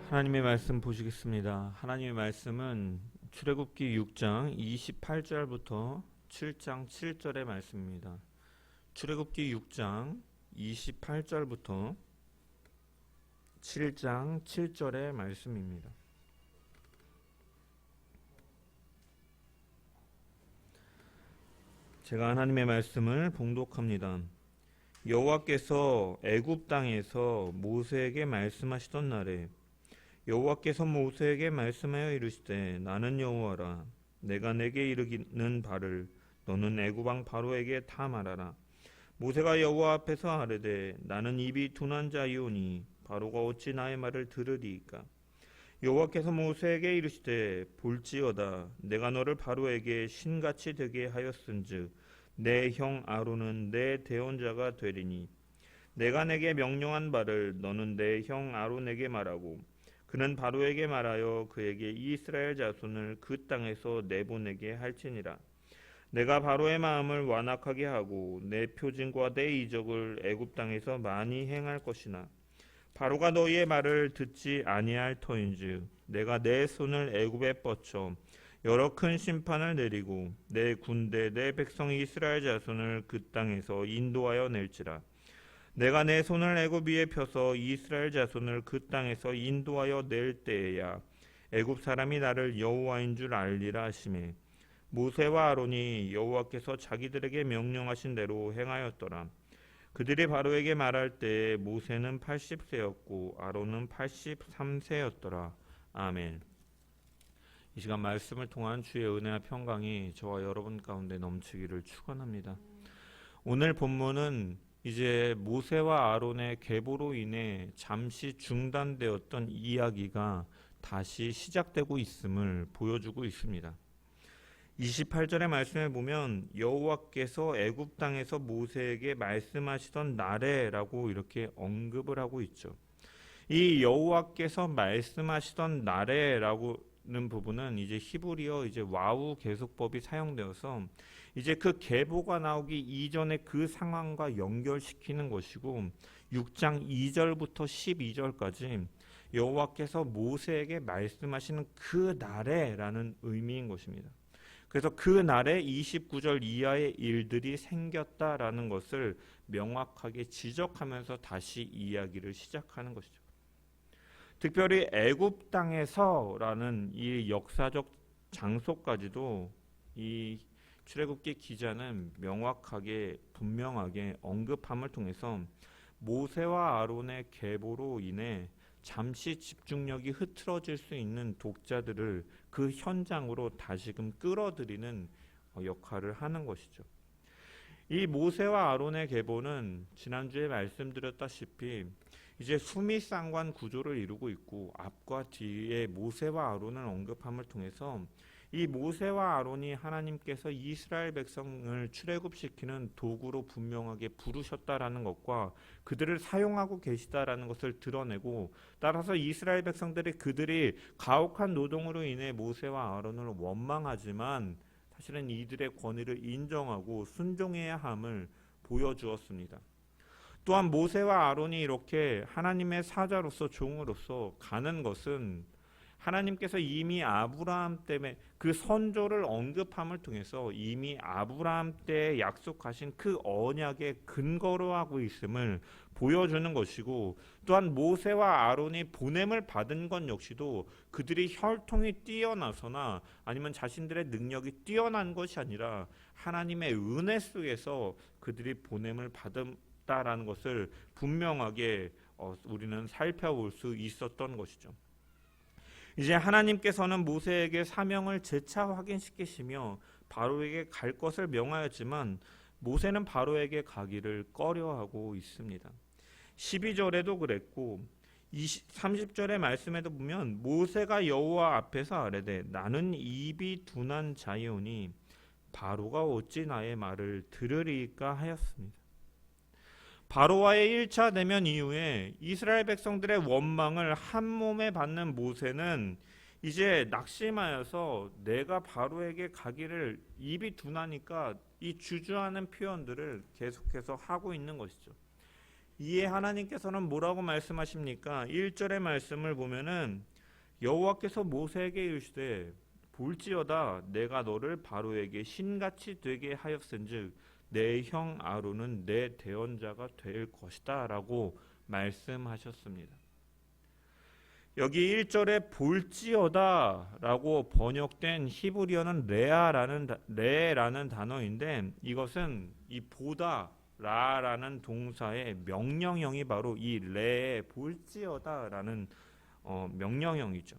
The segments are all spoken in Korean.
하나님의 말씀 보시겠습니다. 하나님의 말씀은 출애굽기 6장 28절부터 7장 7절의 말씀입니다. 출애굽기 6장 28절부터 7장 7절의 말씀입니다. 제가 하나님의 말씀을 봉독합니다. 여호와께서 애굽 땅에서 모세에게 말씀하시던 날에 여호와께서 모세에게 말씀하여 이르시되 나는 여호와라. 내가 내게 이르기는 바를 너는 애굽 왕 바로에게 다 말하라. 모세가 여호와 앞에서 아뢰되 나는 입이 둔한 자이오니 바로가 어찌 나의 말을 들으리이까. 여호와께서 모세에게 이르시되 볼지어다 내가 너를 바로에게 신같이 되게 하였은즉 내 형 아론은 내 대언자가 되리니 내가 내게 명령한 바를 너는 내 형 아론에게 말하고 그는 바로에게 말하여 그에게 이스라엘 자손을 그 땅에서 내보내게 할지니라. 내가 바로의 마음을 완악하게 하고 내 표징과 내 이적을 애굽 땅에서 많이 행할 것이나 바로가 너희의 말을 듣지 아니할 터인즉 내가 내 손을 애굽에 뻗쳐 여러 큰 심판을 내리고 내 군대 내 백성 이스라엘 자손을 그 땅에서 인도하여 낼지라. 내가 내 손을 애굽 위에 펴서 이스라엘 자손을 그 땅에서 인도하여 낼 때에야 애굽 사람이 나를 여호와인 줄 알리라 하시매 모세와 아론이 여호와께서 자기들에게 명령하신 대로 행하였더라. 그들이 바로에게 말할 때에 모세는 80세였고 아론은 83세였더라. 아멘. 이 시간 말씀을 통한 주의 은혜와 평강이 저와 여러분 가운데 넘치기를 축원합니다. 오늘 본문은 이제 모세와 아론의 계보로 인해 잠시 중단되었던 이야기가 다시 시작되고 있음을 보여주고 있습니다. 28절의 말씀에 보면 여호와께서 애굽 땅에서 모세에게 말씀하시던 날에라고 이렇게 언급을 하고 있죠. 이 여호와께서 말씀하시던 날에라고는 부분은 이제 히브리어 이제 와우 계속법이 사용되어서 이제 그 계보가 나오기 이전에 그 상황과 연결시키는 것이고 6장 2절부터 12절까지 여호와께서 모세에게 말씀하시는 그 날에라는 의미인 것입니다. 그래서 그 날에 29절 이하의 일들이 생겼다라는 것을 명확하게 지적하면서 다시 이야기를 시작하는 것이죠. 특별히 애굽 땅에서라는 이 역사적 장소까지도 이 출애굽기 기자는 명확하게 분명하게 언급함을 통해서 모세와 아론의 계보로 인해 잠시 집중력이 흐트러질 수 있는 독자들을 그 현장으로 다시금 끌어들이는 역할을 하는 것이죠. 이 모세와 아론의 계보는 지난주에 말씀드렸다시피 이제 수미상관 구조를 이루고 있고 앞과 뒤에 모세와 아론을 언급함을 통해서 이 모세와 아론이 하나님께서 이스라엘 백성을 출애굽시키는 도구로 분명하게 부르셨다라는 것과 그들을 사용하고 계시다라는 것을 드러내고 따라서 이스라엘 백성들이 그들이 가혹한 노동으로 인해 모세와 아론을 원망하지만 사실은 이들의 권위를 인정하고 순종해야 함을 보여주었습니다. 또한 모세와 아론이 이렇게 하나님의 사자로서 종으로서 가는 것은 하나님께서 이미 아브라함 때문에 그 선조를 언급함을 통해서 이미 아브라함 때 약속하신 그 언약의 근거로 하고 있음을 보여주는 것이고 또한 모세와 아론이 보냄을 받은 것 역시도 그들이 혈통이 뛰어나서나 아니면 자신들의 능력이 뛰어난 것이 아니라 하나님의 은혜 속에서 그들이 보냄을 받았다라는 것을 분명하게 우리는 살펴볼 수 있었던 것이죠. 이제 하나님께서는 모세에게 사명을 재차 확인시키시며 바로에게 갈 것을 명하였지만 모세는 바로에게 가기를 꺼려하고 있습니다. 12절에도 그랬고 30절의 말씀에도 보면 모세가 여호와 앞에서 아뢰되 나는 입이 둔한 자이오니 바로가 어찌 나의 말을 들으리까 하였습니다. 바로와의 1차 대면 이후에 이스라엘 백성들의 원망을 한 몸에 받는 모세는 이제 낙심하여서 내가 바로에게 가기를 입이 둔하니까 이 주저하는 표현들을 계속해서 하고 있는 것이죠. 이에 하나님께서는 뭐라고 말씀하십니까? 1절의 말씀을 보면은 여호와께서 모세에게 이르시되 볼지어다 내가 너를 바로에게 신같이 되게 하였은즉 내 형 아론은 내 대언자가 될 것이다 라고 말씀하셨습니다. 여기 1절에 볼지어다 라고 번역된 히브리어는 레라는 단어인데 이것은 이 보다 라라는 동사의 명령형이 바로 이 레 볼지어다 라는 명령형이죠.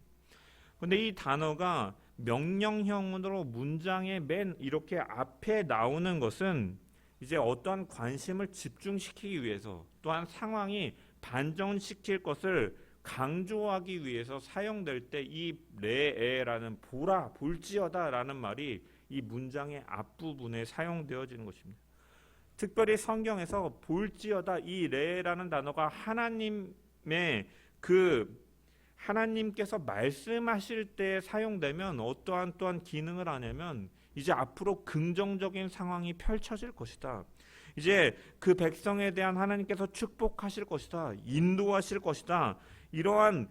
근데 이 단어가 명령형으로 문장의 맨 이렇게 앞에 나오는 것은 이제 어떠한 관심을 집중시키기 위해서 또한 상황이 반전시킬 것을 강조하기 위해서 사용될 때 이 레에라는 보라 볼지어다라는 말이 이 문장의 앞부분에 사용되어지는 것입니다. 특별히 성경에서 볼지어다 이 레라는 단어가 하나님의 하나님께서 말씀하실 때 사용되면 어떠한 또한 기능을 하냐면 이제 앞으로 긍정적인 상황이 펼쳐질 것이다. 이제 그 백성에 대한 하나님께서 축복하실 것이다. 인도하실 것이다. 이러한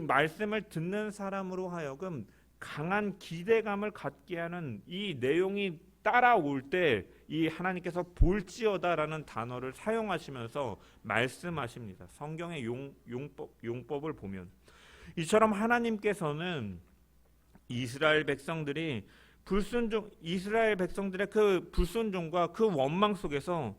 말씀을 듣는 사람으로 하여금 강한 기대감을 갖게 하는 이 내용이 따라올 때 이 하나님께서 볼지어다라는 단어를 사용하시면서 말씀하십니다. 성경의 용법을 보면 이처럼 하나님께서는 이스라엘 백성들의 그 불순종과 그 원망 속에서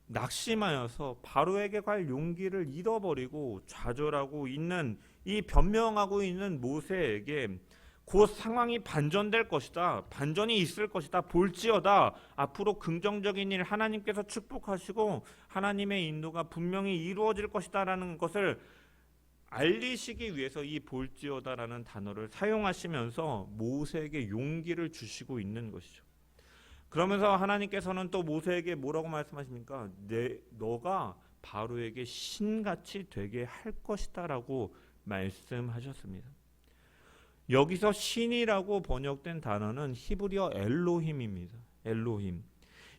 낙심하여서 바로에게 갈 용기를 잃어버리고 좌절하고 있는 이 변명하고 있는 모세에게 곧 상황이 반전될 것이다. 반전이 있을 것이다. 볼지어다. 앞으로 긍정적인 일 하나님께서 축복하시고 하나님의 인도가 분명히 이루어질 것이다 라는 것을 알리시기 위해서 이 볼지어다라는 단어를 사용하시면서 모세에게 용기를 주시고 있는 것이죠. 그러면서 하나님께서는 또 모세에게 뭐라고 말씀하십니까? 너가 바로에게 신같이 되게 할 것이다 라고 말씀하셨습니다. 여기서 신이라고 번역된 단어는 히브리어 엘로힘입니다. 엘로힘.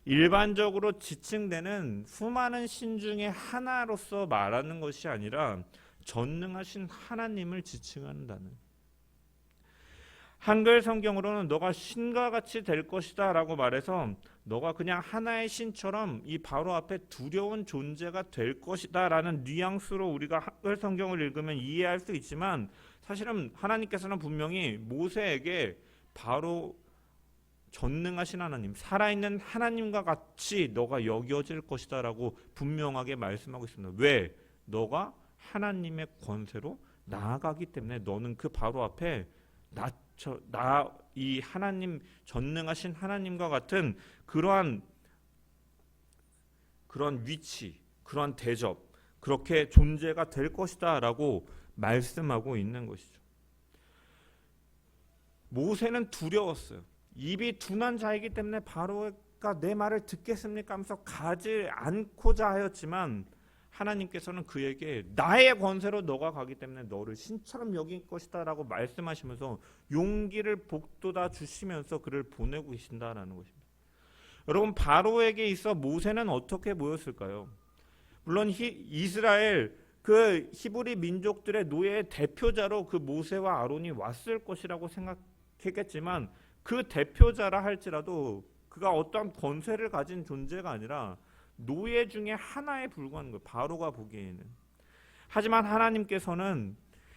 일반적으로 지칭되는 수많은 신 중에 하나로서 말하는 것이 아니라 전능하신 하나님을 지칭하는 단어. 한글 성경으로는 너가 신과 같이 될 것이다 라고 말해서 너가 그냥 하나의 신처럼 이 바로 앞에 두려운 존재가 될 것이다 라는 뉘앙스로 우리가 한글 성경을 읽으면 이해할 수 있지만 사실은 하나님께서는 분명히 모세에게 바로 전능하신 하나님, 살아있는 하나님과 같이 너가 여겨질 것이다 라고 분명하게 말씀하고 있습니다. 왜? 너가 하나님의 권세로 나아가기 때문에 너는 그 바로 앞에 이 하나님 전능하신 하나님과 같은 그러한 위치, 그러한 대접, 그렇게 존재가 될 것이다라고 말씀하고 있는 것이죠. 모세는 두려웠어요. 입이 둔한 자이기 때문에 바로가 내 말을 듣겠습니까 하면서 가지 않고자 하였지만 하나님께서는 그에게 나의 권세로 너가 가기 때문에 너를 신처럼 여길 것이다 라고 말씀하시면서 용기를 북돋아 주시면서 그를 보내고 계신다라는 것입니다. 여러분, 바로에게 있어 모세는 어떻게 보였을까요? 물론 이스라엘 그 히브리 민족들의 노예의 대표자로 그 모세와 아론이 왔을 것이라고 생각했겠지만 그 대표자라 할지라도 그가 어떠한 권세를 가진 존재가 아니라 노예 중에 하나에 불과한 거예요. 바로가 보기에는. 하지만 하나님께서는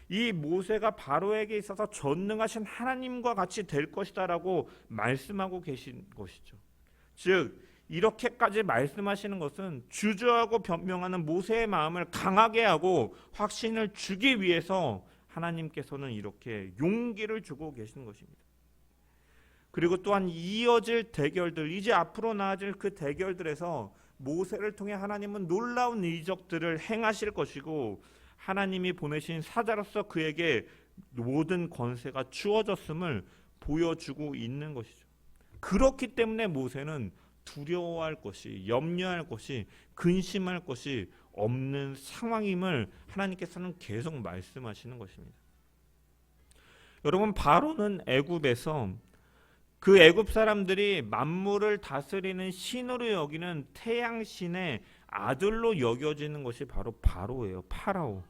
이 모세가 바로에게 있어서 전능하신 하나님과 같이 될 것이다라고 말씀하고 계신 것이죠. 즉 이렇게까지 말씀하시는 것은 주저하고 변명하는 모세의 마음을 강하게 하고 확신을 주기 위해서 하나님께서는 이렇게 용기를 주고 계시는 것입니다. 그리고 또한 이어질 대결들, 이제 앞으로 나아질 그 대결들에서 모세를 통해 하나님은 놀라운 이적들을 행하실 것이고 하나님이 보내신 사자로서 그에게 모든 권세가 주어졌음을 보여주고 있는 것이죠. 그렇기 때문에 모세는 두려워할 것이, 염려할 것이, 근심할 것이 없는 상황임을 하나님께서는 계속 말씀하시는 것입니다. 여러분, 바로는 애굽에서 그 애굽 사람들이 만물을 다스리는 신으로 여기는 태양신의 아들로 여겨지는 것이 바로 바로예요. 파라오.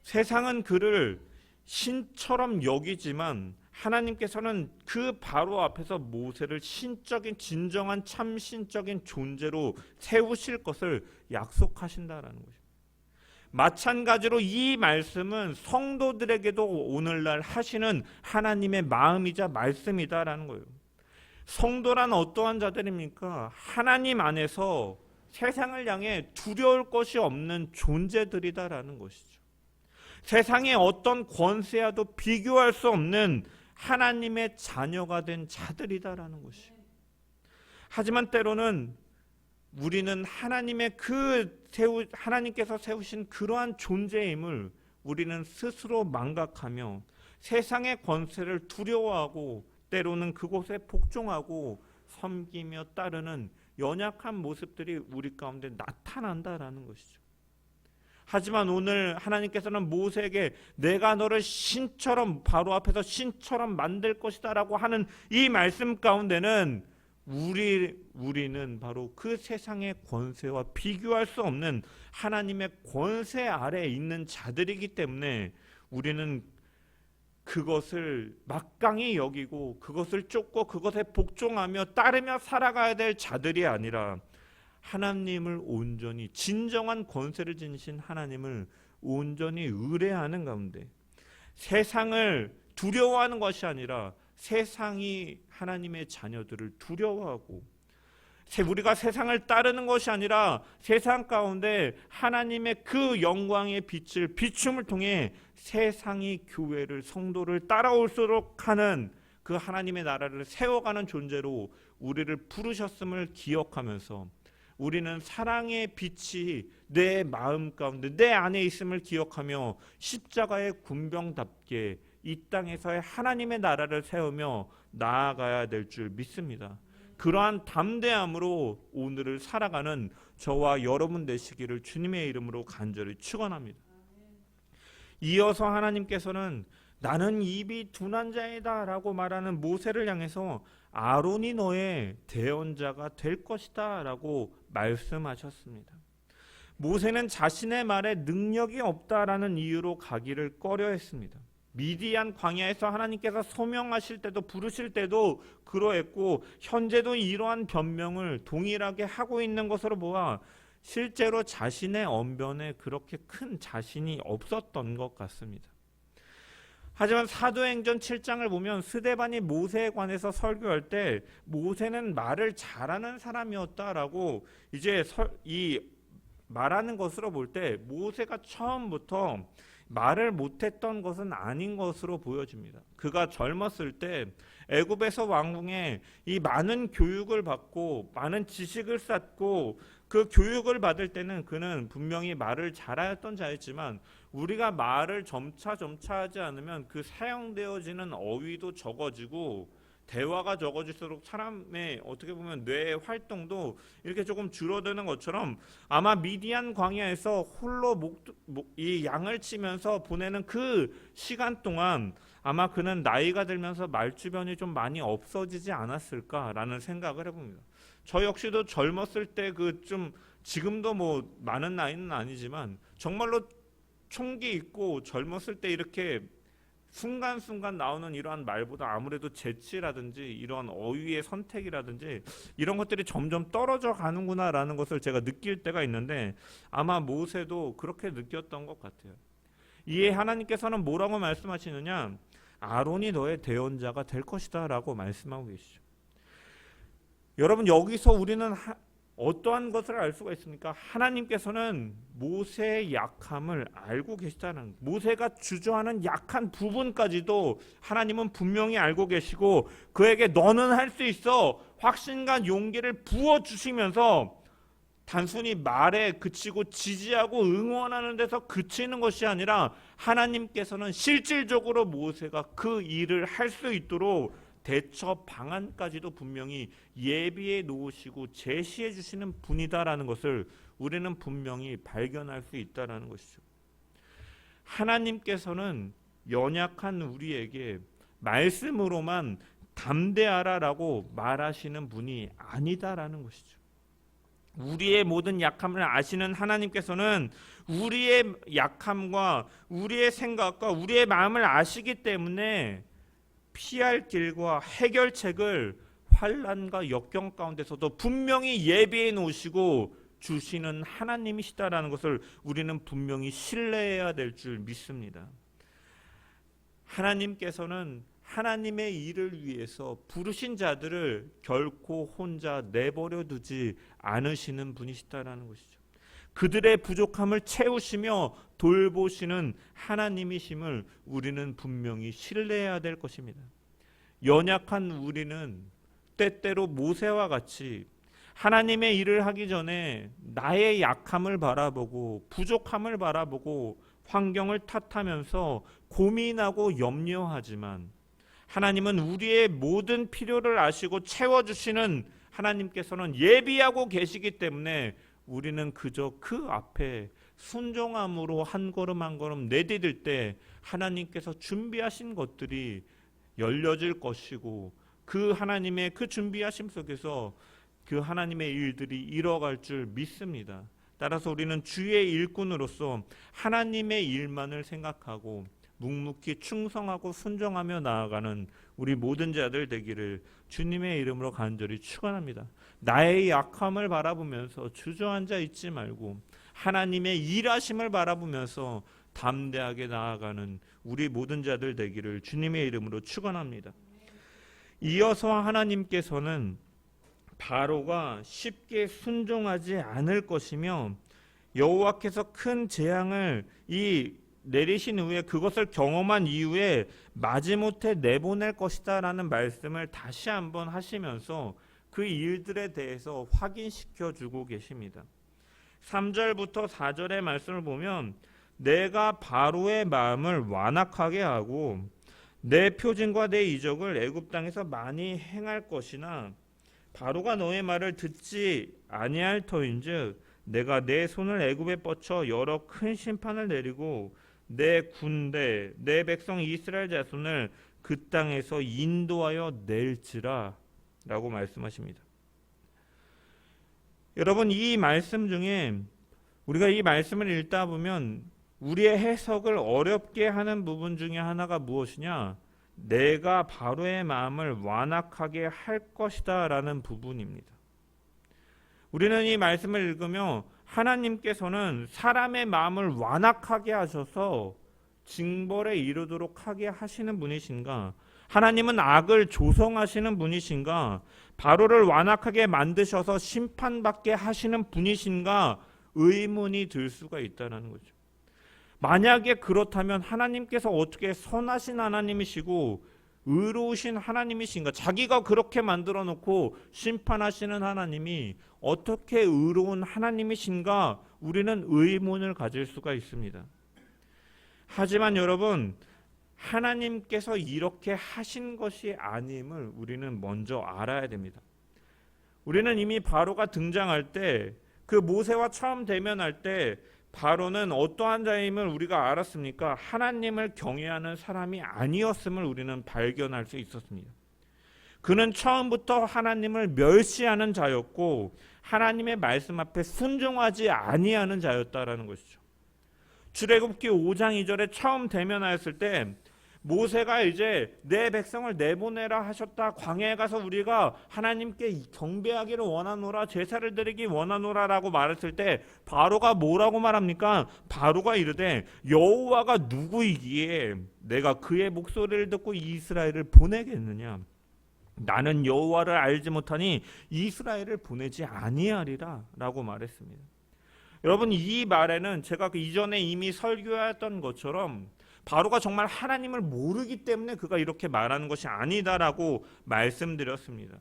세상은 그를 신처럼 여기지만 하나님께서는 그 바로 앞에서 모세를 신적인 진정한 참신적인 존재로 세우실 것을 약속하신다라는 것입니다. 마찬가지로 이 말씀은 성도들에게도 오늘날 하시는 하나님의 마음이자 말씀이다라는 거예요. 성도란 어떠한 자들입니까? 하나님 안에서 세상을 향해 두려울 것이 없는 존재들이다라는 것이죠. 세상의 어떤 권세와도 비교할 수 없는 하나님의 자녀가 된 자들이다라는 것이죠. 하지만 때로는 우리는 하나님께서 세우신 그러한 존재임을 우리는 스스로 망각하며 세상의 권세를 두려워하고 때로는 그곳에 복종하고 섬기며 따르는 연약한 모습들이 우리 가운데 나타난다라는 것이죠. 하지만 오늘 하나님께서는 모세에게 내가 너를 신처럼 바로 앞에서 신처럼 만들 것이다 라고 하는 이 말씀 가운데는 우리는 바로 그 세상의 권세와 비교할 수 없는 하나님의 권세 아래에 있는 자들이기 때문에 우리는 그것을 막강히 여기고 그것을 쫓고 그것에 복종하며 따르며 살아가야 될 자들이 아니라 하나님을 온전히 진정한 권세를 지니신 하나님을 온전히 의뢰하는 가운데 세상을 두려워하는 것이 아니라 세상이 하나님의 자녀들을 두려워하고 우리가 세상을 따르는 것이 아니라 세상 가운데 하나님의 그 영광의 빛을 비춤을 통해 세상이 교회를 성도를 따라올수록 하는 그 하나님의 나라를 세워가는 존재로 우리를 부르셨음을 기억하면서 우리는 사랑의 빛이 내 마음 가운데 내 안에 있음을 기억하며 십자가의 군병답게 이 땅에서의 하나님의 나라를 세우며 나아가야 될 줄 믿습니다. 그러한 담대함으로 오늘을 살아가는 저와 여러분 되시기를 주님의 이름으로 간절히 축원합니다. 이어서 하나님께서는 나는 입이 둔한 자이다 라고 말하는 모세를 향해서 아론이 너의 대언자가 될 것이다 라고 말씀하셨습니다. 모세는 자신의 말에 능력이 없다라는 이유로 가기를 꺼려했습니다. 미디안 광야에서 하나님께서 소명하실 때도 부르실 때도 그러했고 현재도 이러한 변명을 동일하게 하고 있는 것으로 보아 실제로 자신의 언변에 그렇게 큰 자신이 없었던 것 같습니다. 하지만 사도행전 7장을 보면 스데반이 모세에 관해서 설교할 때 모세는 말을 잘하는 사람이었다라고 이제 이 말하는 것으로 볼 때 모세가 처음부터 말을 못했던 것은 아닌 것으로 보여집니다. 그가 젊었을 때 애굽에서 왕궁에 이 많은 교육을 받고 많은 지식을 쌓고 그 교육을 받을 때는 그는 분명히 말을 잘하였던 자였지만 우리가 말을 점차 하지 않으면 그 사용되어지는 어휘도 적어지고 대화가 적어질수록 사람의 어떻게 보면 뇌의 활동도 이렇게 조금 줄어드는 것처럼 아마 미디안 광야에서 홀로 이 양을 치면서 보내는 그 시간 동안 아마 그는 나이가 들면서 말주변이 좀 많이 없어지지 않았을까라는 생각을 해봅니다. 저 역시도 젊었을 때 좀 지금도 뭐 많은 나이는 아니지만 정말로 총기 있고 젊었을 때 이렇게 순간순간 나오는 이러한 말보다 아무래도 재치라든지 이러한 어휘의 선택이라든지 이런 것들이 점점 떨어져 가는구나라는 것을 제가 느낄 때가 있는데 아마 모세도 그렇게 느꼈던 것 같아요. 이에 하나님께서는 뭐라고 말씀하시느냐? 아론이 너의 대언자가 될 것이다 라고 말씀하고 계시죠. 여러분 여기서 우리는 어떠한 것을 알 수가 있습니까? 하나님께서는 모세의 약함을 알고 계시다는, 모세가 주저하는 약한 부분까지도 하나님은 분명히 알고 계시고 그에게 너는 할 수 있어 확신과 용기를 부어주시면서 단순히 말에 그치고 지지하고 응원하는 데서 그치는 것이 아니라 하나님께서는 실질적으로 모세가 그 일을 할 수 있도록 대처 방안까지도 분명히 예비해 놓으시고 제시해 주시는 분이다라는 것을 우리는 분명히 발견할 수 있다라는 것이죠. 하나님께서는 연약한 우리에게 말씀으로만 담대하라라고 말하시는 분이 아니다라는 것이죠. 우리의 모든 약함을 아시는 하나님께서는 우리의 약함과 우리의 생각과 우리의 마음을 아시기 때문에 피할 길과 해결책을 환난과 역경 가운데서도 분명히 예비해 놓으시고 주시는 하나님이시다라는 것을 우리는 분명히 신뢰해야 될 줄 믿습니다. 하나님께서는 하나님의 일을 위해서 부르신 자들을 결코 혼자 내버려 두지 않으시는 분이시다라는 것이죠. 그들의 부족함을 채우시며 돌보시는 하나님이심을 우리는 분명히 신뢰해야 될 것입니다. 연약한 우리는 때때로 모세와 같이 하나님의 일을 하기 전에 나의 약함을 바라보고 부족함을 바라보고 환경을 탓하면서 고민하고 염려하지만 하나님은 우리의 모든 필요를 아시고 채워주시는 하나님께서는 예비하고 계시기 때문에 우리는 그저 그 앞에 순종함으로 한 걸음 한 걸음 내디딜 때 하나님께서 준비하신 것들이 열려질 것이고 그 하나님의 그 준비하심 속에서 그 하나님의 일들이 이뤄갈 줄 믿습니다. 따라서 우리는 주의 일꾼으로서 하나님의 일만을 생각하고 묵묵히 충성하고 순종하며 나아가는 우리 모든 자들 되기를 주님의 이름으로 간절히 축원합니다. 나의 약함을 바라보면서 주저앉아 있지 말고 하나님의 일하심을 바라보면서 담대하게 나아가는 우리 모든 자들 되기를 주님의 이름으로 축원합니다. 이어서 하나님께서는 바로가 쉽게 순종하지 않을 것이며 여호와께서 큰 재앙을 내리신 후에 그것을 경험한 이후에 마지못해 내보낼 것이다 라는 말씀을 다시 한번 하시면서 그 일들에 대해서 확인시켜 주고 계십니다. 3절부터 4절의 말씀을 보면 내가 바로의 마음을 완악하게 하고 내 표징과 내 이적을 애굽 땅에서 많이 행할 것이나 바로가 너의 말을 듣지 아니할 터인즉 내가 내 손을 애굽에 뻗쳐 여러 큰 심판을 내리고 내 군대 내 백성 이스라엘 자손을 그 땅에서 인도하여 낼지라 라고 말씀하십니다. 여러분, 이 말씀 중에 우리가 이 말씀을 읽다 보면 우리의 해석을 어렵게 하는 부분 중에 하나가 무엇이냐? 내가 바로의 마음을 완악하게 할 것이다 라는 부분입니다. 우리는 이 말씀을 읽으며 하나님께서는 사람의 마음을 완악하게 하셔서 징벌에 이르도록 하게 하시는 분이신가? 하나님은 악을 조성하시는 분이신가? 바로를 완악하게 만드셔서 심판받게 하시는 분이신가? 의문이 들 수가 있다는 거죠. 만약에 그렇다면 하나님께서 어떻게 선하신 하나님이시고 의로우신 하나님이신가? 자기가 그렇게 만들어 놓고 심판하시는 하나님이 어떻게 의로운 하나님이신가? 우리는 의문을 가질 수가 있습니다. 하지만 여러분, 하나님께서 이렇게 하신 것이 아님을 우리는 먼저 알아야 됩니다. 우리는 이미 바로가 등장할 때, 그 모세와 처음 대면할 때 바로는 어떠한 자임을 우리가 알았습니까? 하나님을 경외하는 사람이 아니었음을 우리는 발견할 수 있었습니다. 그는 처음부터 하나님을 멸시하는 자였고 하나님의 말씀 앞에 순종하지 아니하는 자였다라는 것이죠. 출애굽기 5장 2절에 처음 대면하였을 때 모세가 이제 내 백성을 내보내라 하셨다. 광야에 가서 우리가 하나님께 경배하기를 원하노라, 제사를 드리기 원하노라라고 말했을 때 바로가 뭐라고 말합니까? 바로가 이르되 여호와가 누구이기에 내가 그의 목소리를 듣고 이스라엘을 보내겠느냐? 나는 여호와를 알지 못하니 이스라엘을 보내지 아니하리라 라고 말했습니다. 여러분, 이 말에는 제가 그 이전에 이미 설교했던 것처럼 바로가 정말 하나님을 모르기 때문에 그가 이렇게 말하는 것이 아니다라고 말씀드렸습니다.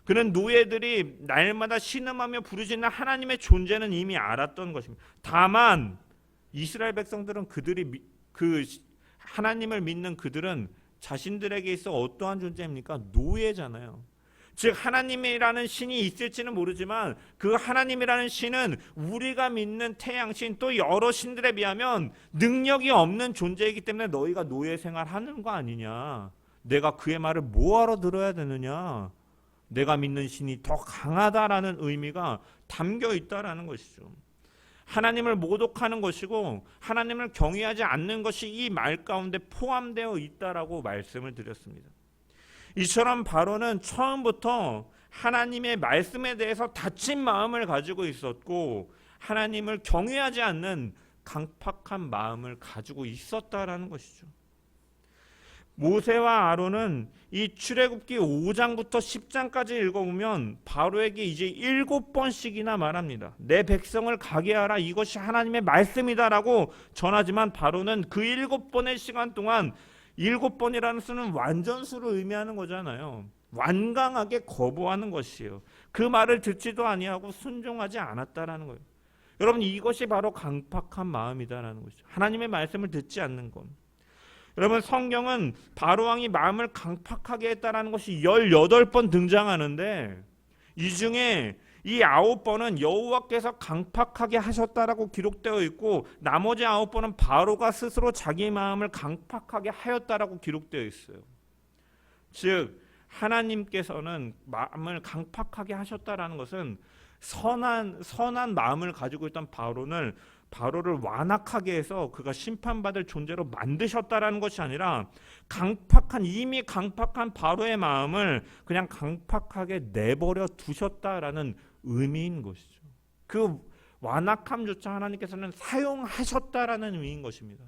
그는 노예들이 날마다 신음하며 부르짖는 하나님의 존재는 이미 알았던 것입니다. 다만 이스라엘 백성들은 그 하나님을 믿는 그들은 자신들에게 있어 어떠한 존재입니까? 노예잖아요. 즉 하나님이라는 신이 있을지는 모르지만 그 하나님이라는 신은 우리가 믿는 태양신 또 여러 신들에 비하면 능력이 없는 존재이기 때문에 너희가 노예 생활하는 거 아니냐, 내가 그의 말을 뭐하러 들어야 되느냐? 내가 믿는 신이 더 강하다라는 의미가 담겨 있다라는 것이죠. 하나님을 모독하는 것이고 하나님을 경외하지 않는 것이 이 말 가운데 포함되어 있다라고 말씀을 드렸습니다. 이처럼 바로는 처음부터 하나님의 말씀에 대해서 닫힌 마음을 가지고 있었고 하나님을 경외하지 않는 강팍한 마음을 가지고 있었다라는 것이죠. 모세와 아론은 이 출애굽기 5장부터 10장까지 읽어보면 바로에게 이제 7번씩이나 말합니다. 내 백성을 가게 하라, 이것이 하나님의 말씀이다라고 전하지만 바로는 그 7번의 시간 동안 7번이라는 수는 완전수를 의미하는 거잖아요. 완강하게 거부하는 것이에요. 그 말을 듣지도 아니하고 순종하지 않았다라는 거예요. 여러분, 이것이 바로 강팍한 마음이다라는 것이죠. 하나님의 말씀을 듣지 않는 것. 여러분, 성경은 바로 왕이 마음을 강팍하게 했다라는 것이 18번 등장하는데 이 중에 이 9번은 여호와께서 강팍하게 하셨다라고 기록되어 있고 나머지 9번은 바로가 스스로 자기 마음을 강팍하게 하였다라고 기록되어 있어요. 즉 하나님께서는 마음을 강팍하게 하셨다라는 것은 선한 마음을 가지고 있던 바로를 완악하게 해서 그가 심판받을 존재로 만드셨다라는 것이 아니라 이미 강팍한 바로의 마음을 그냥 강팍하게 내버려 두셨다라는 의미인 것이죠. 그 완악함조차 하나님께서는 사용하셨다라는 의미인 것입니다.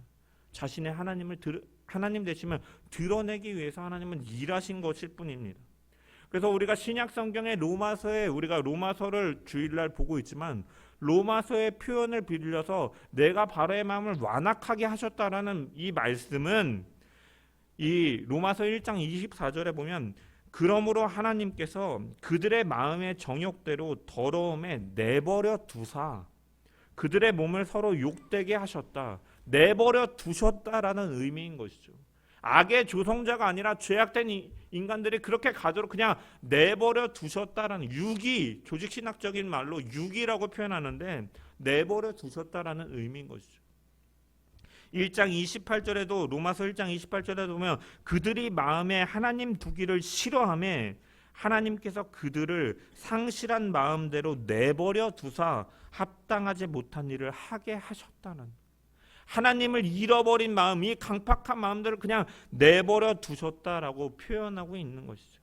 자신의 하나님 되심을 드러내기 위해서 하나님은 일하신 것일 뿐입니다. 그래서 우리가 신약 성경의 우리가 로마서를 주일날 보고 있지만 로마서의 표현을 빌려서 내가 바로의 마음을 완악하게 하셨다라는 이 말씀은 이 로마서 1장 24절에 보면 그러므로 하나님께서 그들의 마음의 정욕대로 더러움에 내버려 두사 그들의 몸을 서로 욕되게 하셨다. 내버려 두셨다라는 의미인 것이죠. 악의 조성자가 아니라 죄악된 인간들이 그렇게 가도록 그냥 내버려 두셨다라는 조직신학적인 말로 유기라고 표현하는데 내버려 두셨다라는 의미인 것이죠. 1장 28절에도 로마서 1장 28절에도 보면 그들이 마음에 하나님 두기를 싫어하며 하나님께서 그들을 상실한 마음대로 내버려 두사 합당하지 못한 일을 하게 하셨다는 하나님을 잃어버린 마음, 이 강팍한 마음들을 그냥 내버려 두셨다라고 표현하고 있는 것이죠.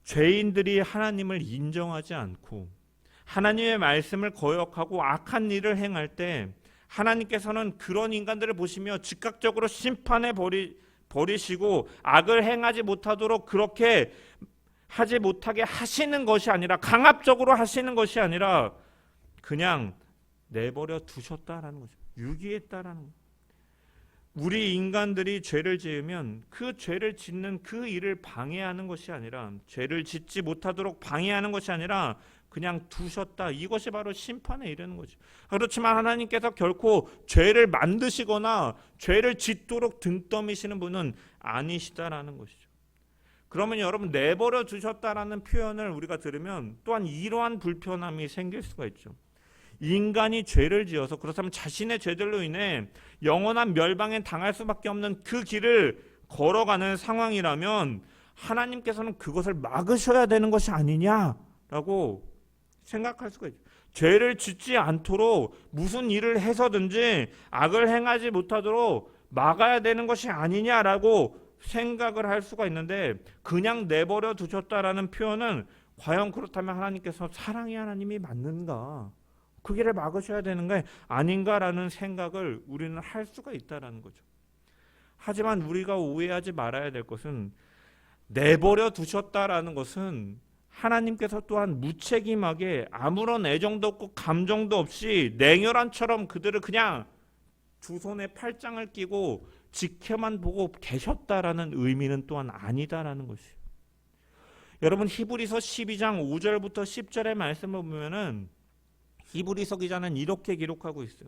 죄인들이 하나님을 인정하지 않고 하나님의 말씀을 거역하고 악한 일을 행할 때 하나님께서는 그런 인간들을 보시며 즉각적으로 심판해 버리시고 악을 행하지 못하도록 그렇게 하지 못하게 하시는 것이 아니라 강압적으로 하시는 것이 아니라 그냥 내버려 두셨다라는 거죠. 유기했다라는 거죠. 우리 인간들이 죄를 지으면 그 죄를 짓는 그 일을 방해하는 것이 아니라 죄를 짓지 못하도록 방해하는 것이 아니라 그냥 두셨다. 이것이 바로 심판에 이르는 거죠. 그렇지만 하나님께서 결코 죄를 만드시거나 죄를 짓도록 등 떠미시는 분은 아니시다라는 것이죠. 그러면 여러분 내버려 두셨다라는 표현을 우리가 들으면 또한 이러한 불편함이 생길 수가 있죠. 인간이 죄를 지어서 그렇다면 자신의 죄들로 인해 영원한 멸망에 당할 수밖에 없는 그 길을 걸어가는 상황이라면 하나님께서는 그것을 막으셔야 되는 것이 아니냐라고 생각할 수가 있죠. 죄를 짓지 않도록 무슨 일을 해서든지 악을 행하지 못하도록 막아야 되는 것이 아니냐라고 생각을 할 수가 있는데 그냥 내버려 두셨다라는 표현은 과연 그렇다면 하나님께서 사랑의 하나님이 맞는가? 그 길을 막으셔야 되는 게 아닌가라는 생각을 우리는 할 수가 있다는 거죠. 하지만 우리가 오해하지 말아야 될 것은 내버려 두셨다라는 것은 하나님께서 또한 무책임하게 아무런 애정도 없고 감정도 없이 냉혈한처럼 그들을 그냥 두 손에 팔짱을 끼고 지켜만 보고 계셨다라는 의미는 또한 아니다라는 것이에요. 여러분 히브리서 12장 5절부터 10절의 말씀을 보면은 히브리서 기자는 이렇게 기록하고 있어요.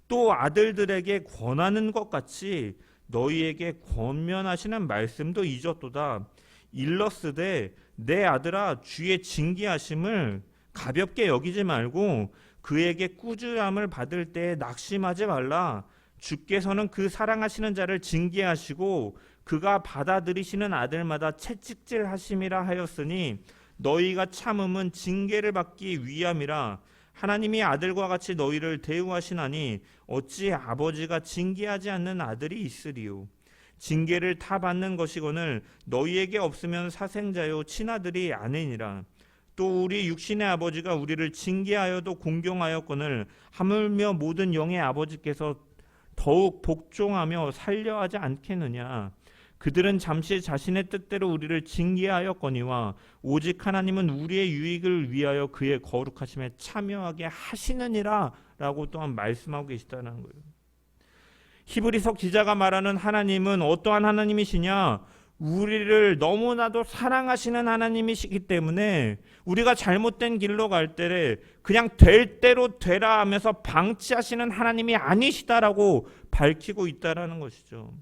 또 아들들에게 권하는 것 같이 너희에게 권면하시는 말씀도 잊었도다. 일러스되 내 아들아 주의 징계하심을 가볍게 여기지 말고 그에게 꾸지람을 받을 때에 낙심하지 말라. 주께서는 그 사랑하시는 자를 징계하시고 그가 받아들이시는 아들마다 채찍질하심이라 하였으니 너희가 참음은 징계를 받기 위함이라. 하나님이 아들과 같이 너희를 대우하시나니 어찌 아버지가 징계하지 않는 아들이 있으리요. 징계를 다 받는 것이거늘 너희에게 없으면 사생자요 친아들이 아니니라. 또 우리 육신의 아버지가 우리를 징계하여도 공경하였거늘 하물며 모든 영의 아버지께서 더욱 복종하며 살려하지 않겠느냐. 그들은 잠시 자신의 뜻대로 우리를 징계하였거니와 오직 하나님은 우리의 유익을 위하여 그의 거룩하심에 참여하게 하시느니라 라고 또한 말씀하고 계시다는 거예요. 히브리서 기자가 말하는 하나님은 어떠한 하나님이시냐? 우리를 너무나도 사랑하시는 하나님이시기 때문에 우리가 잘못된 길로 갈 때 그냥 될 대로 되라 하면서 방치하시는 하나님이 아니시다라고 밝히고 있다라는 것이죠.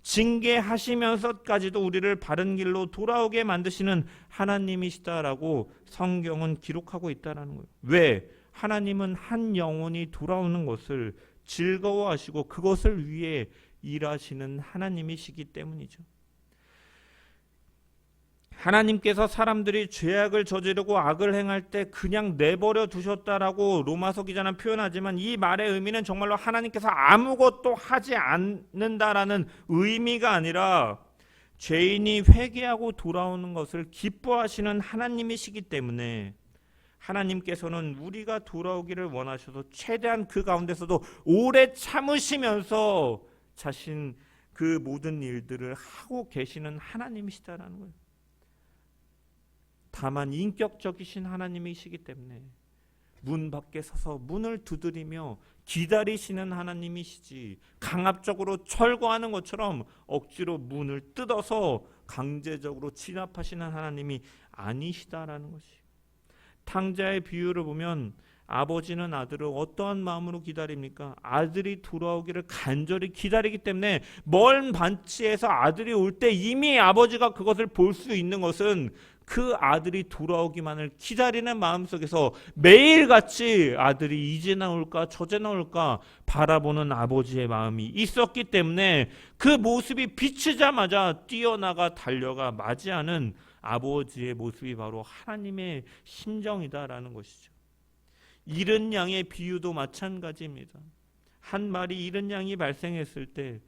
징계하시면서까지도 우리를 바른 길로 돌아오게 만드시는 하나님이시다라고 성경은 기록하고 있다라는 거예요. 왜? 하나님은 한 영혼이 돌아오는 것을 즐거워하시고 그것을 위해 일하시는 하나님이시기 때문이죠. 하나님께서 사람들이 죄악을 저지르고 악을 행할 때 그냥 내버려 두셨다라고 로마서 기자는 표현하지만 이 말의 의미는 정말로 하나님께서 아무것도 하지 않는다라는 의미가 아니라 죄인이 회개하고 돌아오는 것을 기뻐하시는 하나님이시기 때문에 하나님께서는 우리가 돌아오기를 원하셔서 최대한 그 가운데서도 오래 참으시면서 자신 그 모든 일들을 하고 계시는 하나님이시다라는 거예요. 다만 인격적이신 하나님이시기 때문에 문 밖에 서서 문을 두드리며 기다리시는 하나님이시지 강압적으로 철거하는 것처럼 억지로 문을 뜯어서 강제적으로 진압하시는 하나님이 아니시다라는 것이에요. 탕자의 비유를 보면 아버지는 아들을 어떠한 마음으로 기다립니까? 아들이 돌아오기를 간절히 기다리기 때문에 먼 반치에서 아들이 올 때 이미 아버지가 그것을 볼 수 있는 것은 그 아들이 돌아오기만을 기다리는 마음속에서 매일같이 아들이 이제 나올까 저제 나올까 바라보는 아버지의 마음이 있었기 때문에 그 모습이 비치자마자 뛰어나가 달려가 맞이하는 아버지의 모습이 바로 하나님의 심정이다라는 것이죠. 잃은 양의 비유도 마찬가지입니다. 한 마리 잃은 양이 발생했을 때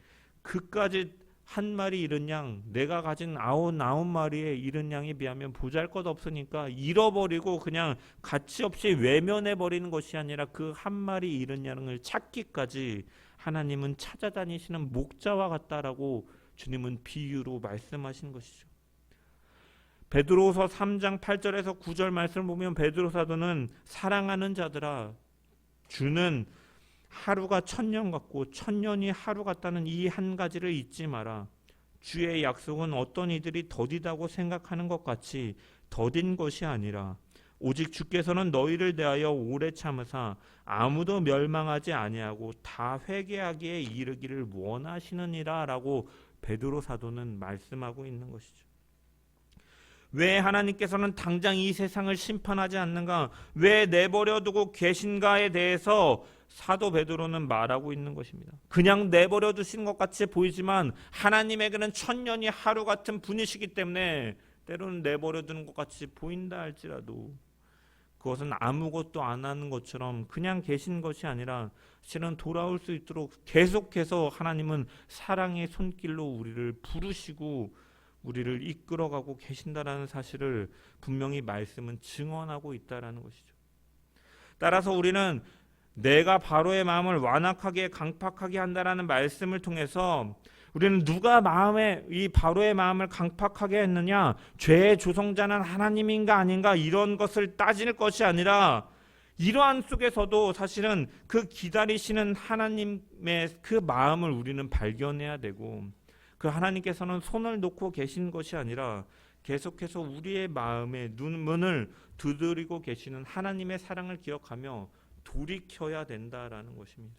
그까지 한 마리 잃은 양, 내가 가진 99마리의 잃은 양에 비하면 보잘것없으니까 잃어버리고 그냥 가치 없이 외면해버리는 것이 아니라 그 한 마리 잃은 양을 찾기까지 하나님은 찾아다니시는 목자와 같다라고 주님은 비유로 말씀하신 것이죠. 베드로서 3장 8절에서 9절 말씀을 보면 베드로 사도는 사랑하는 자들아 주는 하루가 1000년 같고 1000년이 하루 같다는 이 한 가지를 잊지 마라. 주의 약속은 어떤 이들이 더디다고 생각하는 것 같이 더딘 것이 아니라 오직 주께서는 너희를 대하여 오래 참으사 아무도 멸망하지 아니하고 다 회개하기에 이르기를 원하시느니라 라고 베드로 사도는 말씀하고 있는 것이죠. 왜 하나님께서는 당장 이 세상을 심판하지 않는가? 왜 내버려 두고 계신가에 대해서 사도 베드로는 말하고 있는 것입니다. 그냥 내버려 두신 것 같이 보이지만 하나님에게는 1000년이 하루 같은 분이시기 때문에 때로는 내버려 두는 것 같이 보인다 할지라도 그것은 아무것도 안 하는 것처럼 그냥 계신 것이 아니라 실은 돌아올 수 있도록 계속해서 하나님은 사랑의 손길로 우리를 부르시고 우리를 이끌어가고 계신다라는 사실을 분명히 말씀은 증언하고 있다라는 것이죠. 따라서 우리는 내가 바로의 마음을 완악하게 강팍하게 한다라는 말씀을 통해서 우리는 누가 이 바로의 마음을 강팍하게 했느냐, 죄의 조성자는 하나님인가 아닌가 이런 것을 따질 것이 아니라 이러한 속에서도 사실은 그 기다리시는 하나님의 그 마음을 우리는 발견해야 되고 그 하나님께서는 손을 놓고 계신 것이 아니라 계속해서 우리의 마음의 문을 두드리고 계시는 하나님의 사랑을 기억하며 돌이켜야 된다라는 것입니다.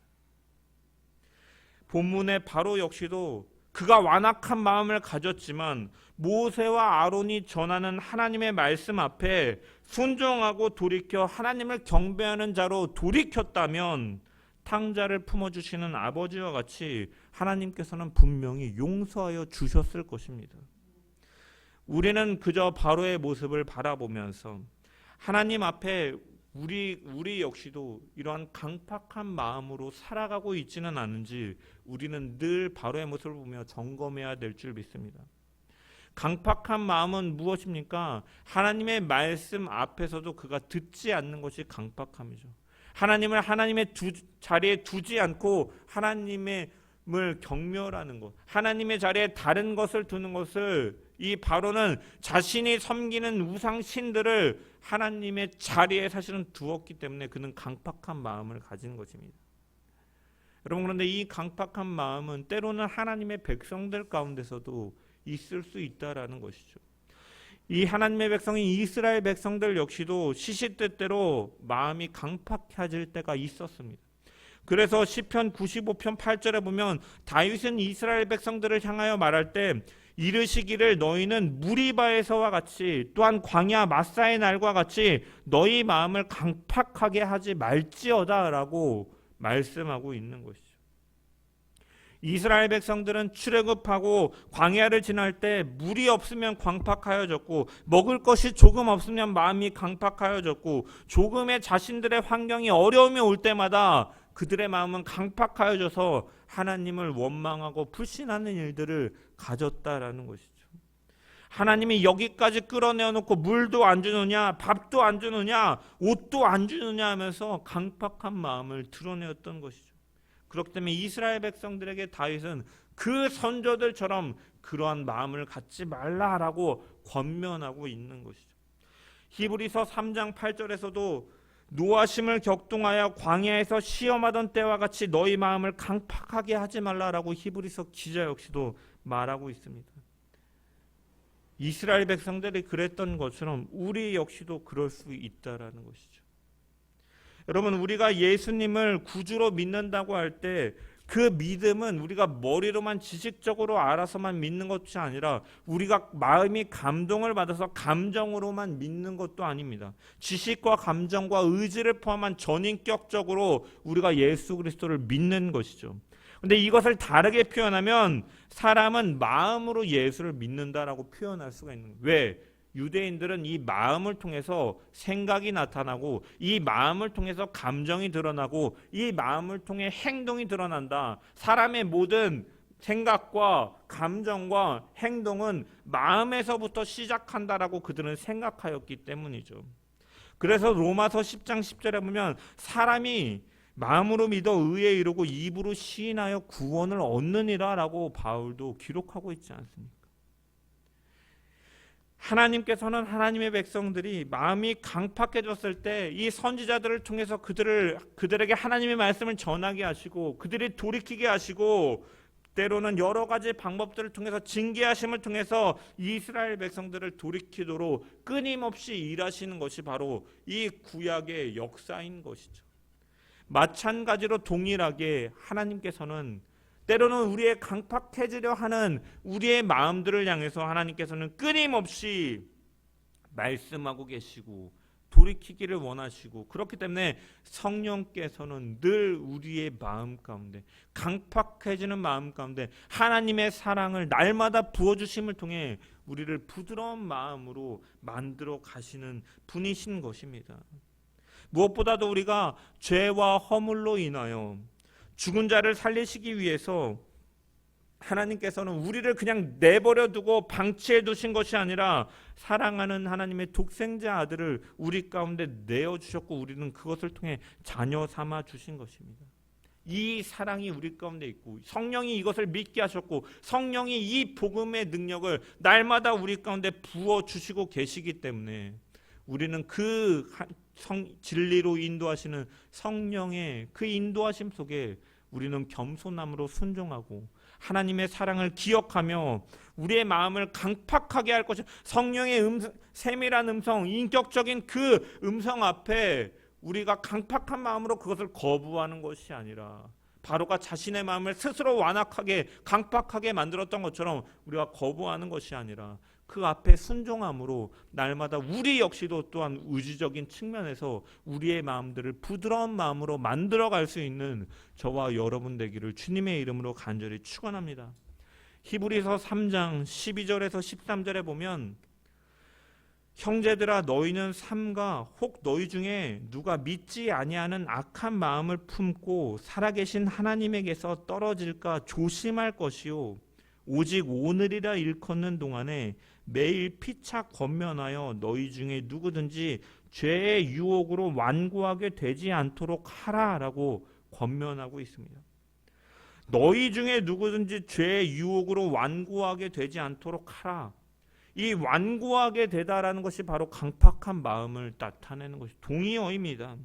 본문의 바로 역시도 그가 완악한 마음을 가졌지만 모세와 아론이 전하는 하나님의 말씀 앞에 순종하고 돌이켜 하나님을 경배하는 자로 돌이켰다면 사탕자를 품어주시는 아버지와 같이 하나님께서는 분명히 용서하여 주셨을 것입니다. 우리는 그저 바로의 모습을 바라보면서 하나님 앞에 우리 역시도 이러한 강팍한 마음으로 살아가고 있지는 않은지 우리는 늘 바로의 모습을 보며 점검해야 될 줄 믿습니다. 강팍한 마음은 무엇입니까? 하나님의 말씀 앞에서도 그가 듣지 않는 것이 강팍함이죠. 하나님을 하나님의 자리에 두지 않고 하나님을 경멸하는 것, 하나님의 자리에 다른 것을 두는 것을, 이 바로는 자신이 섬기는 우상 신들을 하나님의 자리에 사실은 두었기 때문에 그는 강팍한 마음을 가진 것입니다. 여러분, 그런데 이 강팍한 마음은 때로는 하나님의 백성들 가운데서도 있을 수 있다라는 것이죠. 이 하나님의 백성인 이스라엘 백성들 역시도 시시때때로 마음이 강팍해질 때가 있었습니다. 그래서 시편 95편 8절에 보면 다윗은 이스라엘 백성들을 향하여 말할 때 이르시기를 너희는 무리바에서와 같이 또한 광야 마사의 날과 같이 너희 마음을 강팍하게 하지 말지어다 라고 말씀하고 있는 것이죠. 이스라엘 백성들은 출애굽하고 광야를 지날 때 물이 없으면 강팍하여졌고 먹을 것이 조금 없으면 마음이 강팍하여졌고 조금의 자신들의 환경이 어려움이 올 때마다 그들의 마음은 강팍하여져서 하나님을 원망하고 불신하는 일들을 가졌다라는 것이죠. 하나님이 여기까지 끌어내어놓고 물도 안 주느냐, 밥도 안 주느냐, 옷도 안 주느냐 하면서 강팍한 마음을 드러내었던 것이죠. 그렇기 때문에 이스라엘 백성들에게 다윗은 그 선조들처럼 그러한 마음을 갖지 말라라고 권면하고 있는 것이죠. 히브리서 3장 8절에서도 노하심을 격동하여 광야에서 시험하던 때와 같이 너희 마음을 강팍하게 하지 말라라고 히브리서 기자 역시도 말하고 있습니다. 이스라엘 백성들이 그랬던 것처럼 우리 역시도 그럴 수 있다라는 것이죠. 여러분, 우리가 예수님을 구주로 믿는다고 할 때 그 믿음은 우리가 머리로만 지식적으로 알아서만 믿는 것이 아니라 우리가 마음이 감동을 받아서 감정으로만 믿는 것도 아닙니다. 지식과 감정과 의지를 포함한 전인격적으로 우리가 예수 그리스도를 믿는 것이죠. 근데 이것을 다르게 표현하면 사람은 마음으로 예수를 믿는다라고 표현할 수가 있는 거예요. 왜? 유대인들은 이 마음을 통해서 생각이 나타나고 이 마음을 통해서 감정이 드러나고 이 마음을 통해 행동이 드러난다. 사람의 모든 생각과 감정과 행동은 마음에서부터 시작한다라고 그들은 생각하였기 때문이죠. 그래서 로마서 10장 10절에 보면 사람이 마음으로 믿어 의에 이르고 입으로 시인하여 구원을 얻느니라 라고 바울도 기록하고 있지 않습니까? 하나님께서는 하나님의 백성들이 마음이 강팍해졌을 때 이 선지자들을 통해서 그들에게 하나님의 말씀을 전하게 하시고 그들이 돌이키게 하시고 때로는 여러 가지 방법들을 통해서 징계하심을 통해서 이스라엘 백성들을 돌이키도록 끊임없이 일하시는 것이 바로 이 구약의 역사인 것이죠. 마찬가지로 동일하게 하나님께서는 때로는 우리의 강팍해지려 하는 우리의 마음들을 향해서 하나님께서는 끊임없이 말씀하고 계시고 돌이키기를 원하시고 그렇기 때문에 성령께서는 늘 우리의 마음 가운데 강팍해지는 마음 가운데 하나님의 사랑을 날마다 부어주심을 통해 우리를 부드러운 마음으로 만들어 가시는 분이신 것입니다. 무엇보다도 우리가 죄와 허물로 인하여 죽은 자를 살리시기 위해서 하나님께서는 우리를 그냥 내버려 두고 방치해 두신 것이 아니라 사랑하는 하나님의 독생자 아들을 우리 가운데 내어주셨고 우리는 그것을 통해 자녀 삼아 주신 것입니다. 이 사랑이 우리 가운데 있고 성령이 이것을 믿게 하셨고 성령이 이 복음의 능력을 날마다 우리 가운데 부어주시고 계시기 때문에 우리는 그 진리로 인도하시는 성령의 그 인도하심 속에 우리는 겸손함으로 순종하고 하나님의 사랑을 기억하며 우리의 마음을 강팍하게 할 것이 성령의 세밀한 음성, 인격적인 그 음성 앞에 우리가 강팍한 마음으로 그것을 거부하는 것이 아니라 바로가 자신의 마음을 스스로 완악하게 강팍하게 만들었던 것처럼 우리가 거부하는 것이 아니라 그 앞에 순종함으로 날마다 우리 역시도 또한 의지적인 측면에서 우리의 마음들을 부드러운 마음으로 만들어갈 수 있는 저와 여러분 되기를 주님의 이름으로 간절히 축원합니다. 히브리서 3장 12절에서 13절에 보면 형제들아 너희는 삼가 혹 너희 중에 누가 믿지 아니하는 악한 마음을 품고 살아계신 하나님에게서 떨어질까 조심할 것이요 오직 오늘이라 일컫는 동안에 매일 피차 권면하여 너희 중에 누구든지 죄의 유혹으로 완고하게 되지 않도록 하라라고 권면하고 있습니다. 너희 중에 누구든지 죄의 유혹으로 완고하게 되지 않도록 하라. 이 완고하게 되다라는 것이 바로 강팍한 마음을 나타내는 것이 동의어입니다.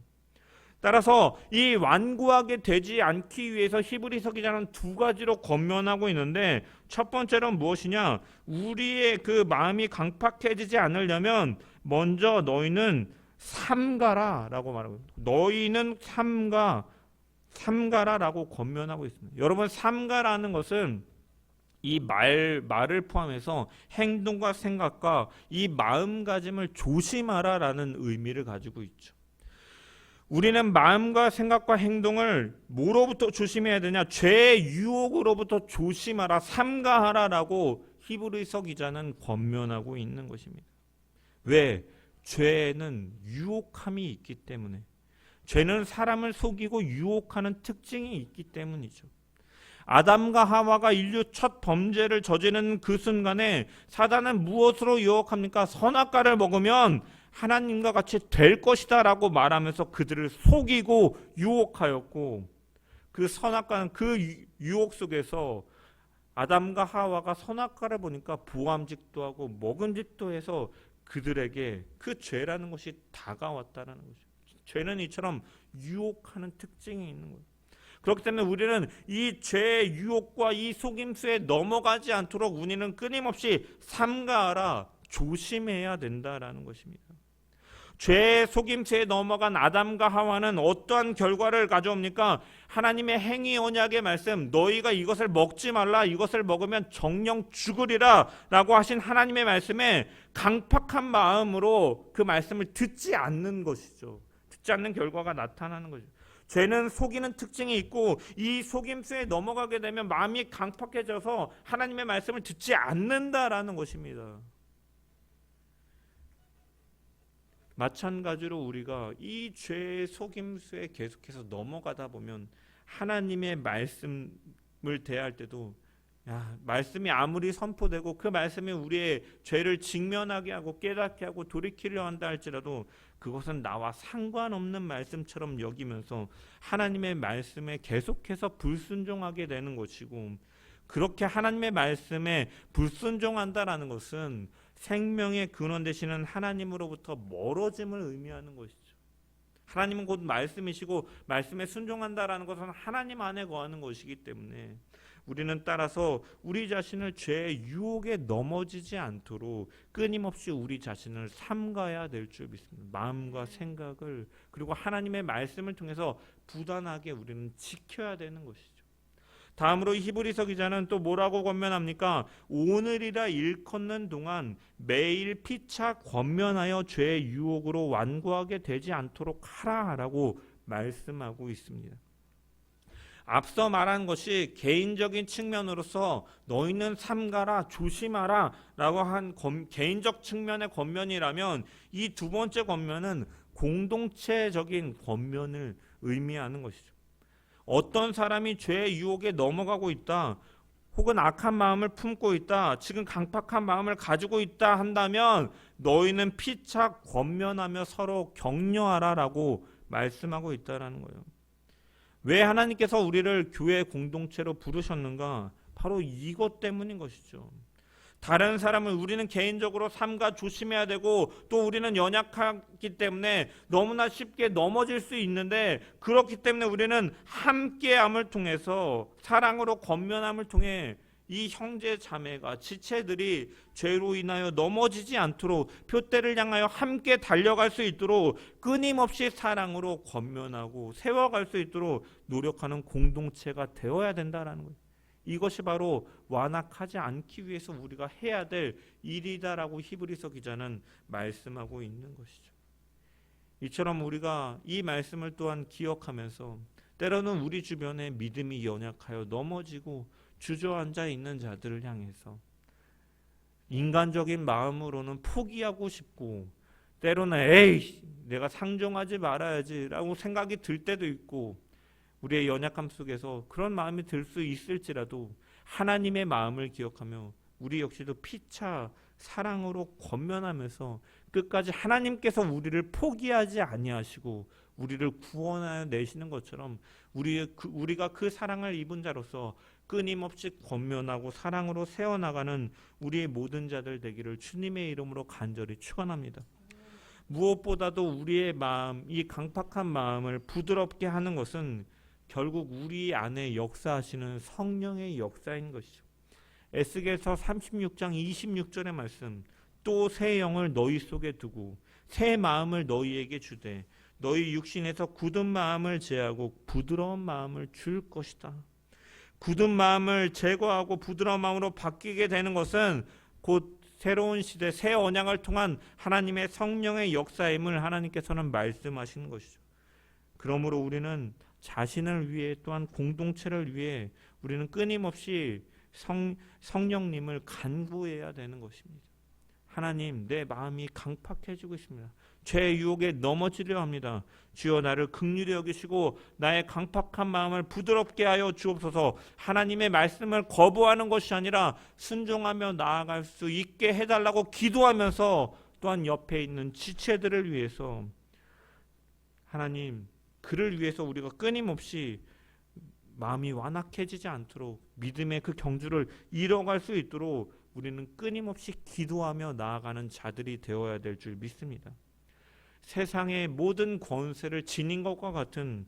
따라서 이 완고하게 되지 않기 위해서 히브리서 기자는 두 가지로 권면하고 있는데 첫 번째는 무엇이냐? 우리의 그 마음이 강팍해지지 않으려면 먼저 너희는 삼가라라고 말하고 있습니다. 너희는 삼가라라고 권면하고 있습니다. 여러분 삼가라는 것은 이 말을 포함해서 행동과 생각과 이 마음가짐을 조심하라라는 의미를 가지고 있죠. 우리는 마음과 생각과 행동을 뭐로부터 조심해야 되냐? 죄의 유혹으로부터 조심하라, 삼가하라라고 히브리서 기자는 권면하고 있는 것입니다. 왜? 죄에는 유혹함이 있기 때문에. 죄는 사람을 속이고 유혹하는 특징이 있기 때문이죠. 아담과 하와가 인류 첫 범죄를 저지르는 그 순간에 사단은 무엇으로 유혹합니까? 선악과를 먹으면 하나님과 같이 될 것이다 라고 말하면서 그들을 속이고 유혹하였고 그 선악과는 그 유혹 속에서 아담과 하와가 선악과를 보니까 부함직도 하고 먹음직도 해서 그들에게 그 죄라는 것이 다가왔다는 거죠. 죄는 이처럼 유혹하는 특징이 있는 거예요. 그렇기 때문에 우리는 이 죄의 유혹과 이 속임수에 넘어가지 않도록 우리는 끊임없이 삼가하라, 조심해야 된다라는 것입니다. 죄의 속임수에 넘어간 아담과 하와는 어떠한 결과를 가져옵니까? 하나님의 행위 언약의 말씀, 너희가 이것을 먹지 말라, 이것을 먹으면 정령 죽으리라 라고 하신 하나님의 말씀에 강팍한 마음으로 그 말씀을 듣지 않는 것이죠. 듣지 않는 결과가 나타나는 거죠. 죄는 속이는 특징이 있고 이 속임수에 넘어가게 되면 마음이 강팍해져서 하나님의 말씀을 듣지 않는다라는 것입니다. 마찬가지로 우리가 이 죄의 속임수에 계속해서 넘어가다 보면 하나님의 말씀을 대할 때도 말씀이 아무리 선포되고 그 말씀이 우리의 죄를 직면하게 하고 깨닫게 하고 돌이키려 한다 할지라도 그것은 나와 상관없는 말씀처럼 여기면서 하나님의 말씀에 계속해서 불순종하게 되는 것이고, 그렇게 하나님의 말씀에 불순종한다라는 것은 생명의 근원 되시는 하나님으로부터 멀어짐을 의미하는 것이죠. 하나님은 곧 말씀이시고 말씀에 순종한다라는 것은 하나님 안에 거하는 것이기 때문에 우리는 따라서 우리 자신을 죄의 유혹에 넘어지지 않도록 끊임없이 우리 자신을 삼가야 될 줄 믿습니다. 마음과 생각을 그리고 하나님의 말씀을 통해서 부단하게 우리는 지켜야 되는 것이죠. 다음으로 히브리서 기자는 또 뭐라고 권면합니까? 오늘이라 일컫는 동안 매일 피차 권면하여 죄의 유혹으로 완고하게 되지 않도록 하라라고 말씀하고 있습니다. 앞서 말한 것이 개인적인 측면으로서 너희는 삼가라, 조심하라 라고 한 개인적 측면의 권면이라면 이 두 번째 권면은 공동체적인 권면을 의미하는 것이죠. 어떤 사람이 죄의 유혹에 넘어가고 있다, 혹은 악한 마음을 품고 있다, 지금 강팍한 마음을 가지고 있다 한다면 너희는 피차 권면하며 서로 격려하라라고 말씀하고 있다라는 거예요. 왜 하나님께서 우리를 교회 공동체로 부르셨는가? 바로 이것 때문인 것이죠. 다른 사람을 우리는 개인적으로 삼가 조심해야 되고 또 우리는 연약하기 때문에 너무나 쉽게 넘어질 수 있는데, 그렇기 때문에 우리는 함께함을 통해서 사랑으로 권면함을 통해 이 형제 자매가 지체들이 죄로 인하여 넘어지지 않도록 표대를 향하여 함께 달려갈 수 있도록 끊임없이 사랑으로 권면하고 세워갈 수 있도록 노력하는 공동체가 되어야 된다라는 거예요. 이것이 바로 완악하지 않기 위해서 우리가 해야 될 일이다라고 히브리서 기자는 말씀하고 있는 것이죠. 이처럼 우리가 이 말씀을 또한 기억하면서 때로는 우리 주변에 믿음이 연약하여 넘어지고 주저앉아 있는 자들을 향해서 인간적인 마음으로는 포기하고 싶고 때로는 에이 내가 상종하지 말아야지 라고 생각이 들 때도 있고 우리의 연약함 속에서 그런 마음이 들 수 있을지라도 하나님의 마음을 기억하며 우리 역시도 피차 사랑으로 권면하면서 끝까지 하나님께서 우리를 포기하지 아니하시고 우리를 구원하여 내시는 것처럼 우리가 그 사랑을 입은 자로서 끊임없이 권면하고 사랑으로 세워나가는 우리의 모든 자들 되기를 주님의 이름으로 간절히 축원합니다. 무엇보다도 우리의 마음, 이 강팍한 마음을 부드럽게 하는 것은 결국 우리 안에 역사하시는 성령의 역사인 것이죠. 에스겔서 36장 26절의 말씀, 또 새 영을 너희 속에 두고 새 마음을 너희에게 주되 너희 육신에서 굳은 마음을 제하고 부드러운 마음을 줄 것이다. 굳은 마음을 제거하고 부드러운 마음으로 바뀌게 되는 것은 곧 새로운 시대 새 언약을 통한 하나님의 성령의 역사임을 하나님께서는 말씀하시는 것이죠. 그러므로 우리는 자신을 위해 또한 공동체를 위해 우리는 끊임없이 성령님을 간구해야 되는 것입니다. 하나님, 내 마음이 강팍해지고 있습니다. 죄의 유혹에 넘어지려 합니다. 주여 나를 긍휼히 여기시고 나의 강팍한 마음을 부드럽게 하여 주옵소서. 하나님의 말씀을 거부하는 것이 아니라 순종하며 나아갈 수 있게 해달라고 기도하면서 또한 옆에 있는 지체들을 위해서 하나님, 그를 위해서 우리가 끊임없이 마음이 완악해지지 않도록 믿음의 그 경주를 이뤄갈 수 있도록 우리는 끊임없이 기도하며 나아가는 자들이 되어야 될 줄 믿습니다. 세상의 모든 권세를 지닌 것과 같은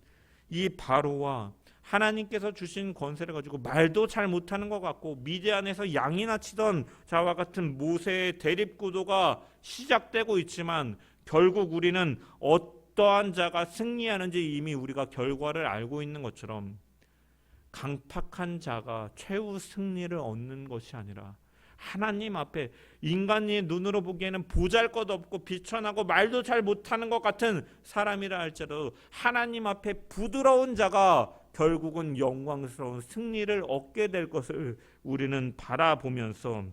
이 바로와 하나님께서 주신 권세를 가지고 말도 잘 못하는 것 같고 미디안에서 양이나 치던 자와 같은 모세의 대립구도가 시작되고 있지만 결국 우리는 어떠한 자가 승리하는지 이미 우리가 결과를 알고 있는 것처럼 강팍한 자가 최후 승리를 얻는 것이 아니라 하나님 앞에 인간의 눈으로 보기에는 보잘것없고 비천하고 말도 잘 못하는 것 같은 사람이라 할지라도 하나님 앞에 부드러운 자가 결국은 영광스러운 승리를 얻게 될 것을 우리는 바라보면서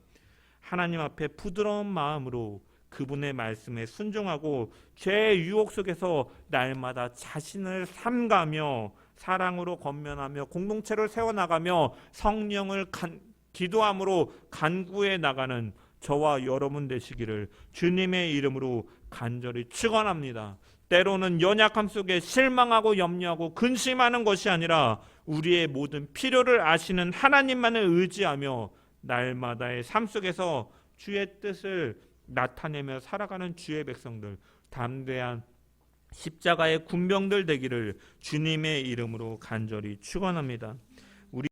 하나님 앞에 부드러운 마음으로 그분의 말씀에 순종하고 죄의 유혹 속에서 날마다 자신을 삼가며 사랑으로 권면하며 공동체를 세워나가며 성령을 기도함으로 간구해 나가는 저와 여러분 되시기를 주님의 이름으로 간절히 축원합니다. 때로는 연약함 속에 실망하고 염려하고 근심하는 것이 아니라 우리의 모든 필요를 아시는 하나님만을 의지하며 날마다의 삶 속에서 주의 뜻을 나타내며 살아가는 주의 백성들, 담대한 십자가의 군병들 되기를 주님의 이름으로 간절히 축원합니다.